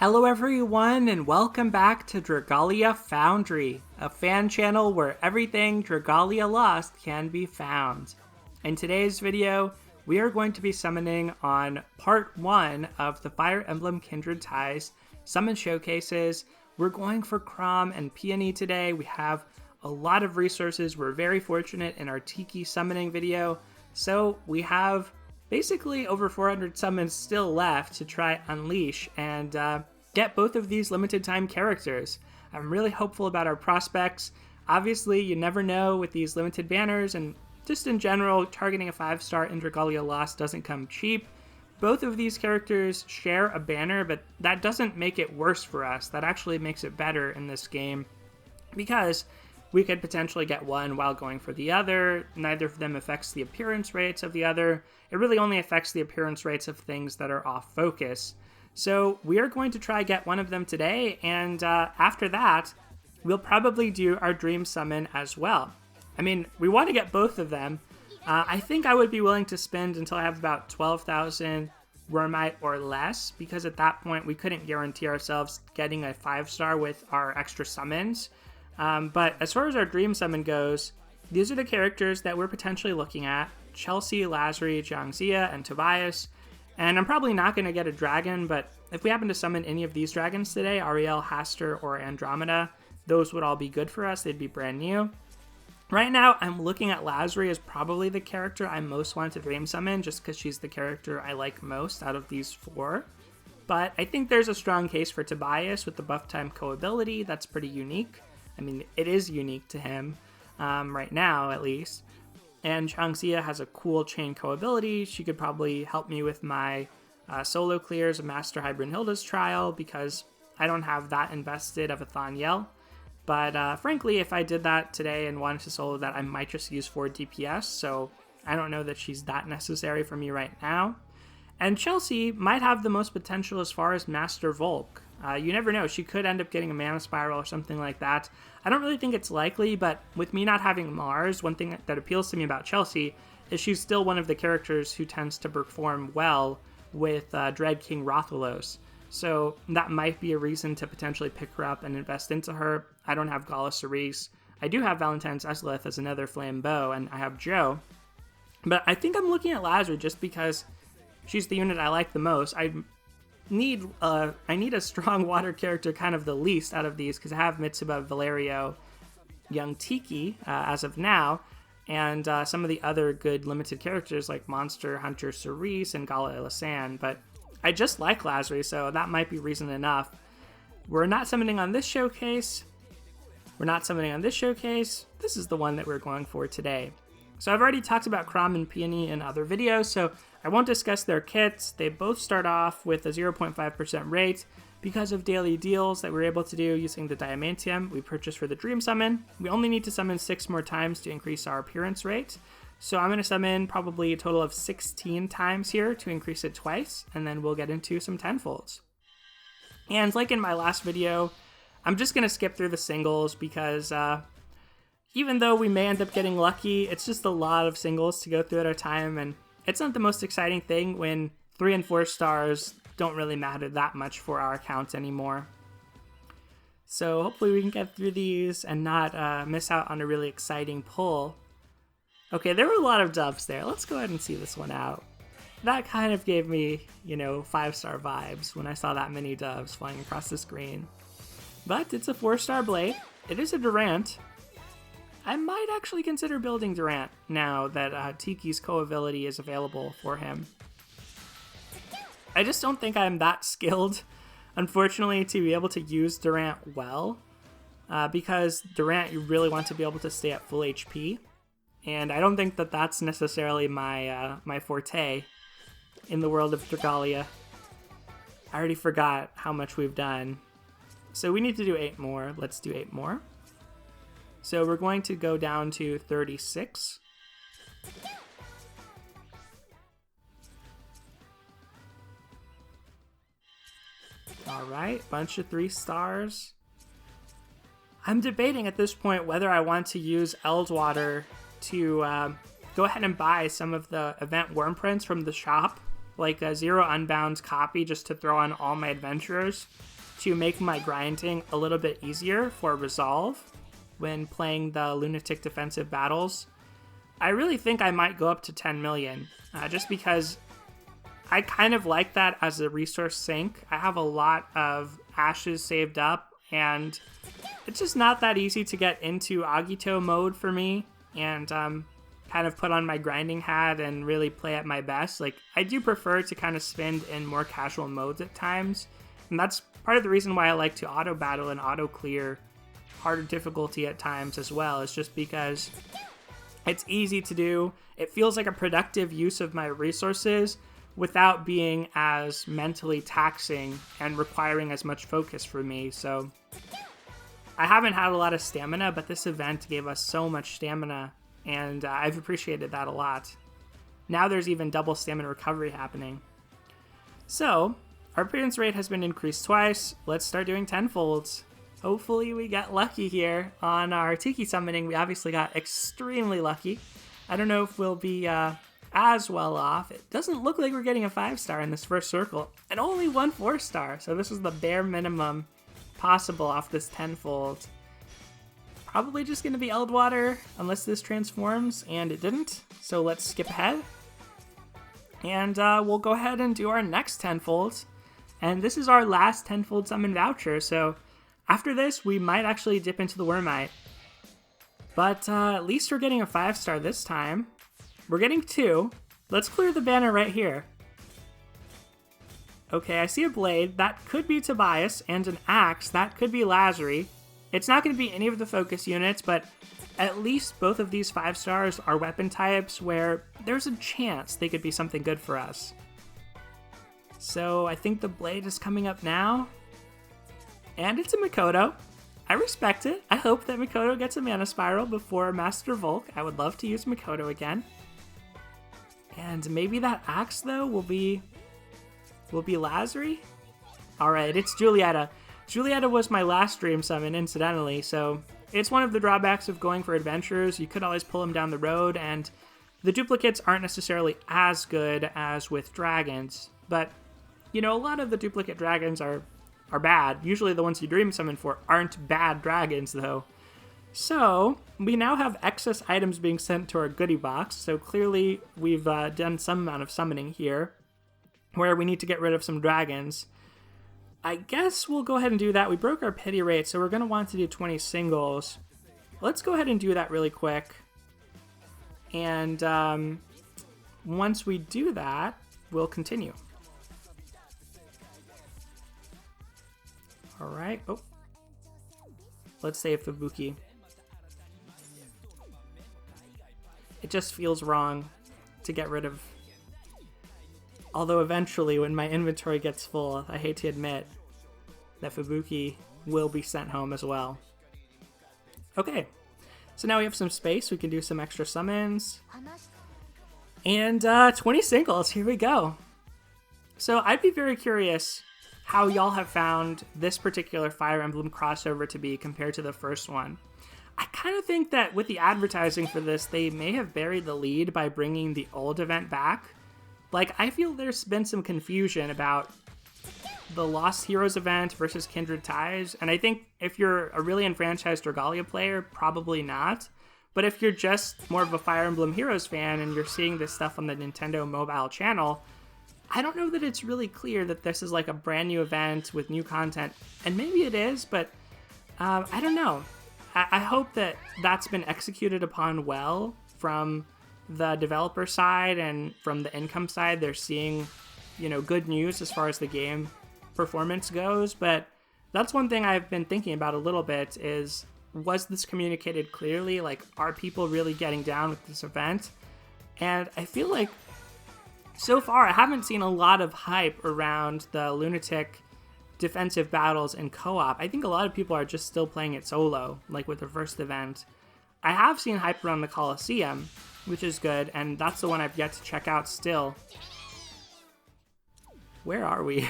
Hello everyone and welcome back to Dragalia Foundry, a fan channel where everything Dragalia Lost can be found. In today's video, we are going to be summoning on part 1 of the Fire Emblem Kindred Ties summon showcases. We're going for Krom and Peony today. We have a lot of resources. We're very fortunate in our Tiki summoning video, so we have basically over 400 summons still left to try Unleash and get both of these limited time characters. I'm really hopeful about our prospects. Obviously, you never know with these limited banners, and just in general, targeting a 5-star in Dragalia Lost doesn't come cheap. Both of these characters share a banner, but that doesn't make it worse for us. That actually makes it better in this game, because we could potentially get one while going for the other. Neither of them affects the appearance rates of the other. It really only affects the appearance rates of things that are off focus. So we are going to try get one of them today, and after that, we'll probably do our dream summon as well. I mean, we want to get both of them. I think I would be willing to spend until I have about 12,000 Wormite or less, because at that point we couldn't guarantee ourselves getting a 5-star with our extra summons. But as far as our dream summon goes, these are the characters that we're potentially looking at: Chelsea, Lazari, Jiangxia, and Tobias. And I'm probably not going to get a dragon, but if we happen to summon any of these dragons today, Ariel, Haster, or Andromeda, those would all be good for us. They'd be brand new. Right now, I'm looking at Lazari as probably the character I most want to dream summon, just because she's the character I like most out of these 4. But I think there's a strong case for Tobias with the buff time co-ability. That's pretty unique. I mean, it is unique to him, right now at least. And Jiangxia has a cool chain co-ability. She could probably help me with my solo clears of Master High Brunhilde's trial, because I don't have that invested of a Thaniel. But frankly, if I did that today and wanted to solo that, I might just use 4 DPS, so I don't know that she's that necessary for me right now. And Chelsea might have the most potential as far as Master Volk. You never know, she could end up getting a Mana Spiral or something like that. I don't really think it's likely, but with me not having Mars, one thing that appeals to me about Chelsea is she's still one of the characters who tends to perform well with Dread King Rathalos. So that might be a reason to potentially pick her up and invest into her. I don't have Gala Cerise. I do have Valentine's Ezlith as another Flambeau, and I have Joe. But I think I'm looking at Lazari just because she's the unit I like the most. I need a strong water character kind of the least out of these, because I have Mitsuba, Valerio, young Tiki as of now, and some of the other good limited characters like Monster Hunter Cerise and Gala Ilisan, but I just like Lazari, so that might be reason enough. We're not summoning on this showcase. This is the one that we're going for today. So I've already talked about Krom and Peony in other videos, so I won't discuss their kits. They both start off with a 0.5% rate because of daily deals that we're able to do using the Diamantium we purchased for the Dream Summon. We only need to summon 6 more times to increase our appearance rate. So I'm going to summon probably a total of 16 times here to increase it twice, and then we'll get into some tenfolds. And like in my last video, I'm just going to skip through the singles because even though we may end up getting lucky, it's just a lot of singles to go through at a time, and it's not the most exciting thing when 3 and 4 stars don't really matter that much for our account anymore. So hopefully we can get through these and not miss out on a really exciting pull. Okay, there were a lot of doves there. Let's go ahead and see this one out. That kind of gave me, 5-star vibes when I saw that many doves flying across the screen. But it's a 4-star blade. It is a Durant. I might actually consider building Durant now that Tiki's co-ability is available for him. I just don't think I'm that skilled, unfortunately, to be able to use Durant well. Because Durant, you really want to be able to stay at full HP. And I don't think that that's necessarily my my forte in the world of Dragalia. I already forgot how much we've done. So we need to do 8 more. Let's do 8 more. So we're going to go down to 36. Alright, bunch of 3 stars. I'm debating at this point whether I want to use Eldwater to go ahead and buy some of the event worm prints from the shop like a 0 unbound copy just to throw on all my adventurers to make my grinding a little bit easier for resolve when playing the lunatic defensive battles. I really think I might go up to 10 million, just because I kind of like that as a resource sink. I have a lot of ashes saved up, and it's just not that easy to get into Agito mode for me and kind of put on my grinding hat and really play at my best. Like, I do prefer to kind of spend in more casual modes at times, and that's part of the reason why I like to auto battle and auto clear harder difficulty at times as well. Is just because it's easy to do. It feels like a productive use of my resources without being as mentally taxing and requiring as much focus for me. So I haven't had a lot of stamina, but this event gave us so much stamina, and I've appreciated that a lot. Now there's even double stamina recovery happening. So our appearance rate has been increased twice. Let's start doing tenfolds. Hopefully we get lucky here. On our Tiki summoning, we obviously got extremely lucky. I don't know if we'll be as well off. It doesn't look like we're getting a 5-star in this first circle, and only 1 4-star. So this is the bare minimum possible off this tenfold. Probably just going to be Eldwater unless this transforms, and it didn't. So let's skip ahead. And we'll go ahead and do our next tenfold. And this is our last tenfold summon voucher, so after this, we might actually dip into the Wormite. But at least we're getting a 5-star this time. We're getting 2. Let's clear the banner right here. Okay, I see a blade. That could be Tobias, and an axe. That could be Lazary. It's not going to be any of the focus units, but at least both of these 5-stars are weapon types where there's a chance they could be something good for us. So I think the blade is coming up now. And it's a Mikoto. I respect it. I hope that Mikoto gets a Mana Spiral before Master Volk. I would love to use Mikoto again. And maybe that axe, though, will be Lazary? Alright, it's Julieta. Julieta was my last stream summon, incidentally, so it's one of the drawbacks of going for adventurers. You could always pull them down the road, and the duplicates aren't necessarily as good as with dragons. But, you know, a lot of the duplicate dragons are bad. Usually the ones you dream summon for aren't bad dragons, though. So we now have excess items being sent to our goodie box, so clearly we've done some amount of summoning here, where we need to get rid of some dragons. I guess we'll go ahead and do that. We broke our pity rate, so we're going to want to do 20 singles. Let's go ahead and do that really quick. And once we do that, we'll continue. Alright, oh. Let's save Fubuki. It just feels wrong to get rid of... Although eventually, when my inventory gets full, I hate to admit that Fubuki will be sent home as well. Okay, so now we have some space. We can do some extra summons. And 20 singles, here we go. So I'd be very curious how y'all have found this particular Fire Emblem crossover to be compared to the first one. I kind of think that with the advertising for this, they may have buried the lead by bringing the old event back. Like, I feel there's been some confusion about the Lost Heroes event versus Kindred Ties, and I think if you're a really enfranchised Dragalia player, probably not. But if you're just more of a Fire Emblem Heroes fan and you're seeing this stuff on the Nintendo mobile channel, I don't know that it's really clear that this is like a brand new event with new content. And maybe it is, but I don't know. I hope that that's been executed upon well from the developer side and from the income side. They're seeing, you know, good news as far as the game performance goes. But that's one thing I've been thinking about a little bit is, was this communicated clearly? Like, are people really getting down with this event? And I feel like so far, I haven't seen a lot of hype around the lunatic defensive battles in co-op. I think a lot of people are just still playing it solo, like with the first event. I have seen hype around the Coliseum, which is good, and that's the one I've yet to check out still. Where are we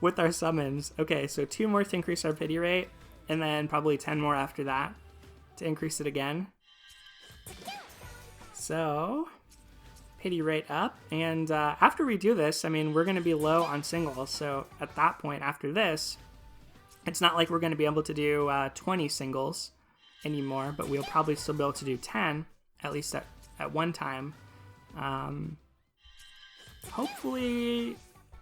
with our summons? Okay, so 2 more to increase our pity rate, and then probably 10 more after that to increase it again. So pity rate up. And after we do this, I mean, we're going to be low on singles. So at that point, after this, it's not like we're going to be able to do 20 singles anymore, but we'll probably still be able to do 10, at least at one time. Hopefully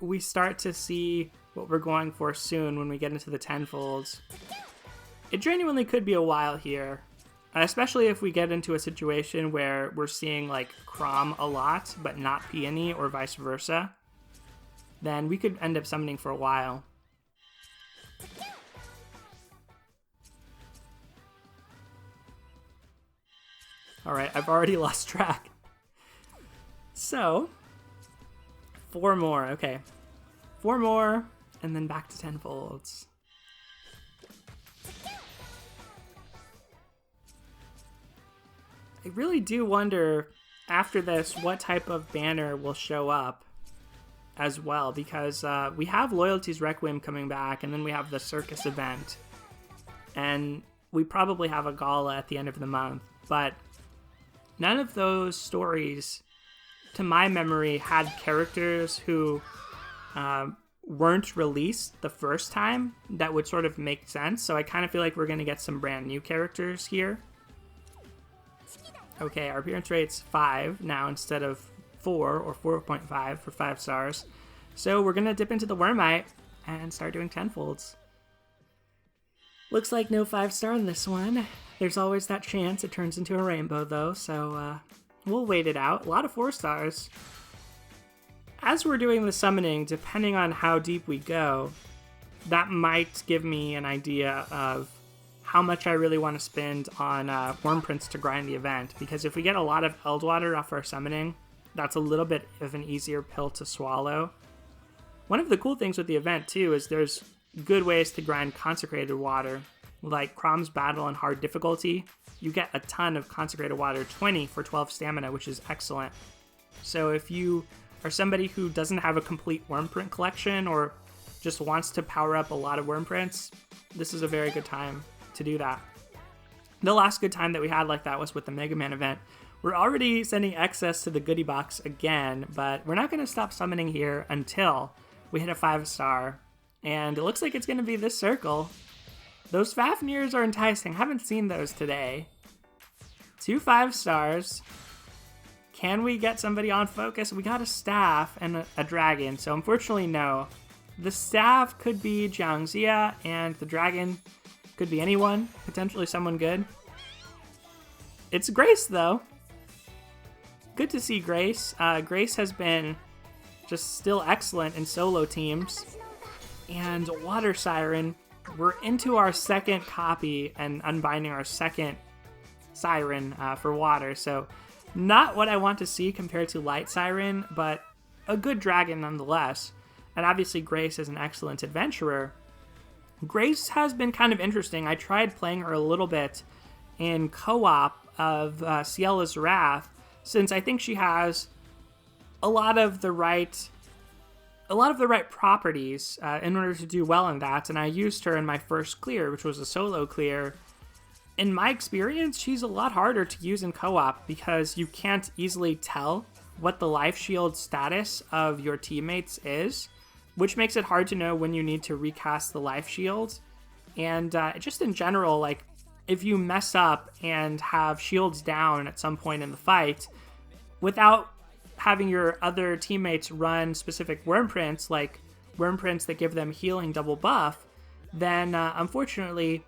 we start to see what we're going for soon when we get into the tenfolds. It genuinely could be a while here, especially if we get into a situation where we're seeing like Krom a lot, but not Peony or vice versa. Then we could end up summoning for a while. Alright, I've already lost track. So, 4 more, okay. 4 more, and then back to tenfolds. I really do wonder, after this, what type of banner will show up as well, because we have Loyalty's Requiem coming back, and then we have the Circus event, and we probably have a gala at the end of the month, but none of those stories, to my memory, had characters who weren't released the first time that would sort of make sense, so I kind of feel like we're going to get some brand new characters here. Okay, our appearance rate's 5 now instead of 4 or 4.5 for 5 stars. So we're going to dip into the Wormite and start doing tenfolds. Looks like no 5-star in this one. There's always that chance it turns into a rainbow though, so we'll wait it out. A lot of 4 stars. As we're doing the summoning, depending on how deep we go, that might give me an idea of how much I really want to spend on Wurmprints to grind the event, because if we get a lot of Eldwater off our summoning, that's a little bit of an easier pill to swallow. One of the cool things with the event too is there's good ways to grind Consecrated Water, like Krom's Battle on hard difficulty. You get a ton of Consecrated Water, 20 for 12 stamina, which is excellent. So if you are somebody who doesn't have a complete Wurmprint collection or just wants to power up a lot of Wurmprints, this is a very good time to do that. The last good time that we had like that was with the Mega Man event. We're already sending excess to the goodie box again, but we're not going to stop summoning here until we hit a 5-star. And it looks like it's going to be this circle. Those Fafnirs are enticing. Haven't seen those today. 2 5-stars. Can we get somebody on focus? We got a staff and a dragon, so unfortunately no. The staff could be Jiangxia, and the dragon could be anyone, potentially someone good. It's Grace, though. Good to see Grace. Grace has been just still excellent in solo teams. And Water Siren, we're into our second copy and unbinding our second Siren for water. So not what I want to see compared to Light Siren, but a good dragon nonetheless. And obviously Grace is an excellent adventurer. Grace has been kind of interesting. I tried playing her a little bit in co-op of Ciella's Wrath, since I think she has a lot of the right properties in order to do well in that, and I used her in my first clear, which was a solo clear. In my experience, she's a lot harder to use in co-op because you can't easily tell what the life shield status of your teammates is, which makes it hard to know when you need to recast the life shield. And just in general, like, if you mess up and have shields down at some point in the fight, without having your other teammates run specific Wurmprints, like Wurmprints that give them healing double buff, then unfortunately,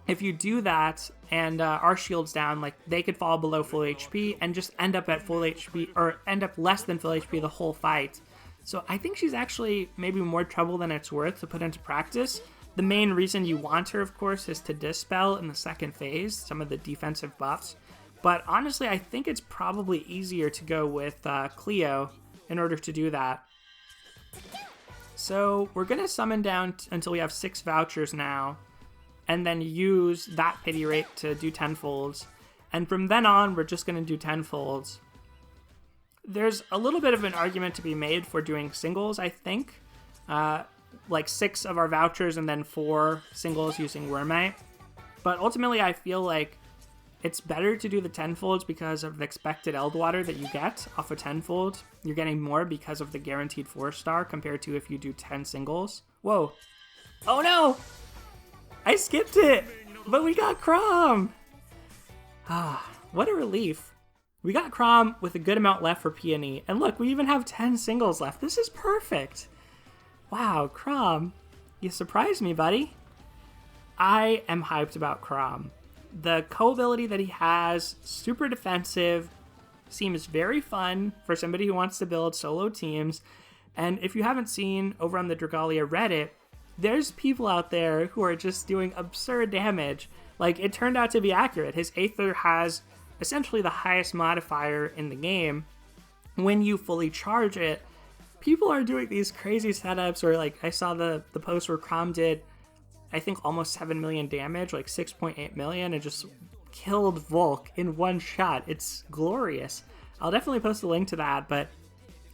if you do that and our shield's down, like, they could fall below full HP and just end up at full HP, or end up less than full HP the whole fight. So I think she's actually maybe more trouble than it's worth to put into practice. The main reason you want her, of course, is to dispel in the second phase some of the defensive buffs. But honestly, I think it's probably easier to go with Cleo in order to do that. So we're going to summon down until we have 6 vouchers now, and then use that pity rate to do tenfolds. And from then on, we're just going to do tenfolds. There's a little bit of an argument to be made for doing singles, I think. Like 6 of our vouchers and then 4 singles using Wormite. But ultimately, I feel like It's better to do the tenfolds because of the expected Eld Water that you get off a tenfold. You're getting more because of the guaranteed 4-star compared to if you do 10 singles. Whoa. Oh no! I skipped it! But we got Krom! Ah, what a relief. We got Krom with a good amount left for Peony. And look, we even have 10 singles left. This is perfect. Wow, Krom. You surprised me, buddy. I am hyped about Krom. The co-ability that he has, super defensive, seems very fun for somebody who wants to build solo teams. And if you haven't seen over on the Dragalia Reddit, there's people out there who are just doing absurd damage. Like, it turned out to be accurate. His Aether has essentially the highest modifier in the game. When you fully charge it, people are doing these crazy setups where, like, I saw the post where Krom did, I think, almost 7 million damage, like 6.8 million, and just killed Volk in one shot. It's glorious. I'll definitely post a link to that, but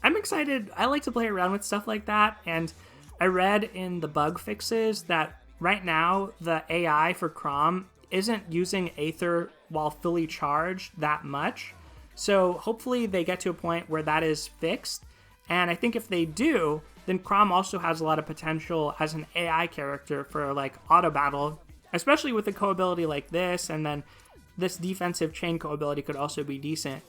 I'm excited. I like to play around with stuff like that, and I read in the bug fixes that right now the AI for Krom isn't using Aether while fully charged that much. So hopefully they get to a point where that is fixed. And I think if they do, then Krom also has a lot of potential as an AI character for like auto battle, especially with a co-ability like this. And then this defensive chain co-ability could also be decent.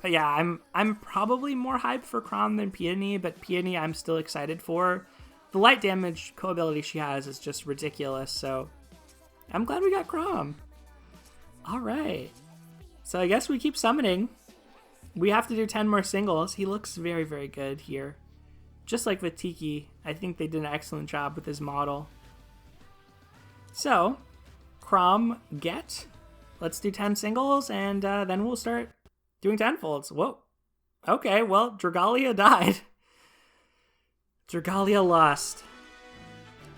But yeah, I'm probably more hyped for Krom than Peony, but Peony I'm still excited for. The light damage co-ability she has is just ridiculous, so I'm glad we got Krom. Alright, so I guess we keep summoning. We have to do 10 more singles. He looks very, very good here. Just like with Tiki, I think they did an excellent job with his model. So, Krom, get. Let's do 10 singles, and then we'll start doing tenfolds. Whoa. Okay, well, Dragalia died. Dragalia lost.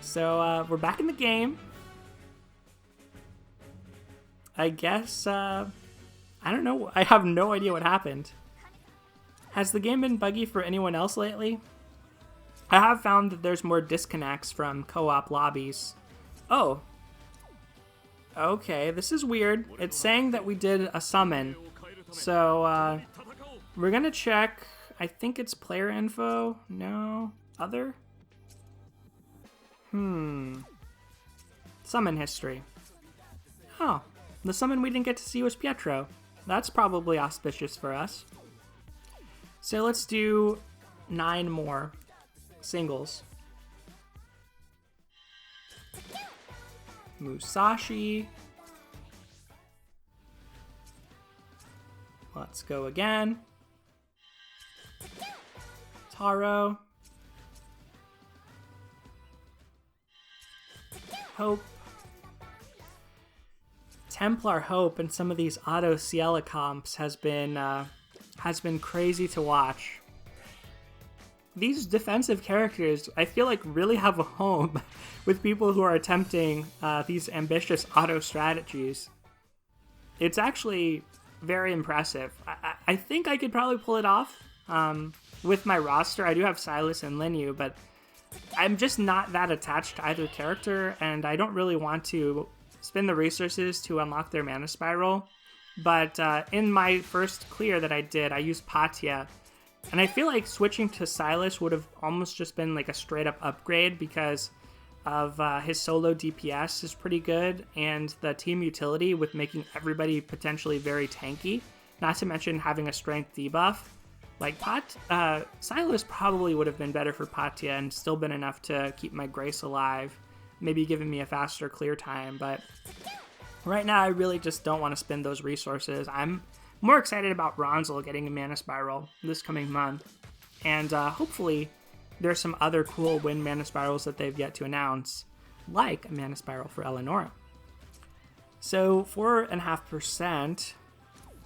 So, we're back in the game. I guess, I don't know. I have no idea what happened. Has the game been buggy for anyone else lately? I have found that there's more disconnects from co-op lobbies. Oh. Okay, this is weird. It's saying that we did a summon. So, we're gonna check. I think it's player info. No. Other? Summon history. Oh. The summon we didn't get to see was Pietro. That's probably auspicious for us. So let's do 9 more singles. Musashi. Let's go again. Taro. Hope. Templar Hope and some of these auto Ciela comps has been crazy to watch. These defensive characters, I feel like, really have a home with people who are attempting these ambitious auto strategies. It's actually very impressive. I think I could probably pull it off with my roster. I do have Silas and Linyu, but I'm just not that attached to either character, and I don't really want to spend the resources to unlock their mana spiral. But in my first clear that I did, I used Patya, and I feel like switching to Silas would have almost just been like a straight up upgrade because of his solo DPS is pretty good, and the team utility with making everybody potentially very tanky, not to mention having a strength debuff. Like Silas probably would have been better for Patya and still been enough to keep my Grace alive, maybe giving me a faster clear time, but right now I really just don't want to spend those resources. I'm more excited about Ronzel getting a mana spiral this coming month, and hopefully there's some other cool win mana spirals that they've yet to announce, like a mana spiral for Eleonora. So 4.5%,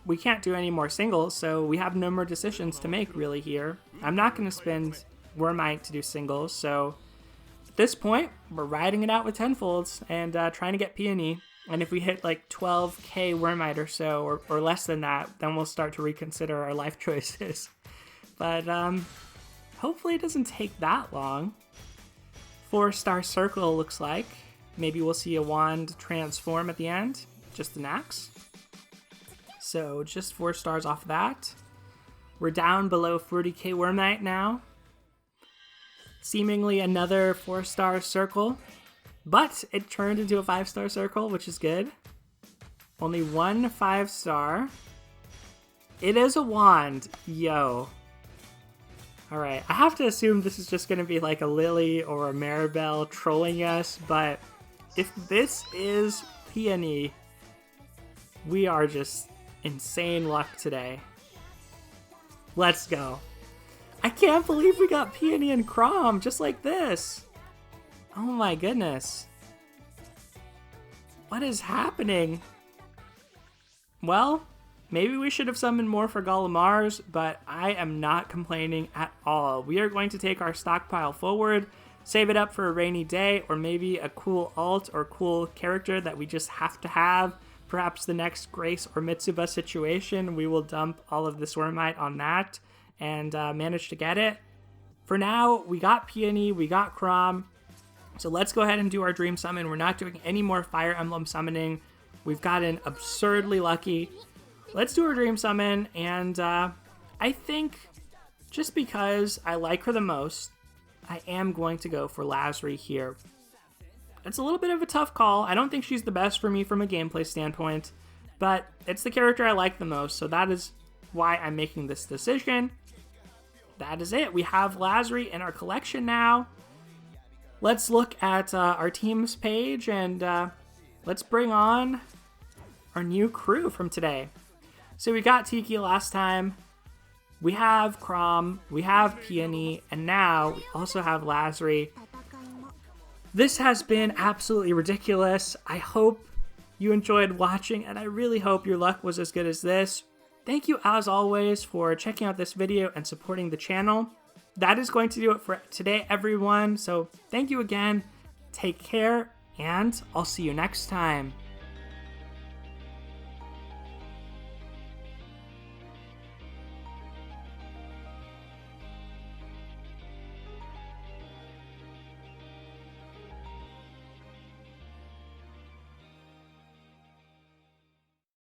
we can't do any more singles, so we have no more decisions to make really here. I'm not going to spend Wormite to do singles, so at this point, we're riding it out with tenfolds and trying to get Peony. And if we hit like 12k Wormite or so, or less than that, then we'll start to reconsider our life choices. But hopefully it doesn't take that long. 4-star circle looks like. Maybe we'll see a wand transform at the end. Just an axe. So just 4 stars off that. We're down below 40k Wormite now. Seemingly another 4-star circle, but it turned into a 5-star circle, which is good. Only 1 5-star. It is a wand. Yo. Alright, I have to assume this is just going to be like a Lily or a Maribel trolling us, but if this is Peony, we are just insane luck today. Let's go. I can't believe we got Peony and Chrom just like this. Oh my goodness. What is happening? Well, maybe we should have summoned more for Golemars, but I am not complaining at all. We are going to take our stockpile forward, save it up for a rainy day, or maybe a cool alt or cool character that we just have to have. Perhaps the next Grace or Mitsuba situation, we will dump all of this Wormite on that and manage to get it. For now, we got Peony, we got Krom, so let's go ahead and do our Dream Summon. We're not doing any more Fire Emblem summoning. We've gotten absurdly lucky. Let's do our Dream Summon, and I think just because I like her the most, I am going to go for Lazri here. It's a little bit of a tough call. I don't think she's the best for me from a gameplay standpoint, but it's the character I like the most, so that is why I'm making this decision. That is it. We have Lazri in our collection now. Let's look at our team's page, and let's bring on our new crew from today. So we got Tiki last time, we have Krom, we have Peony, and now we also have Lazri. This has been absolutely ridiculous. I hope you enjoyed watching, and I really hope your luck was as good as this. Thank you as always for checking out this video and supporting the channel. That is going to do it for today, everyone. So thank you again, take care, and I'll see you next time.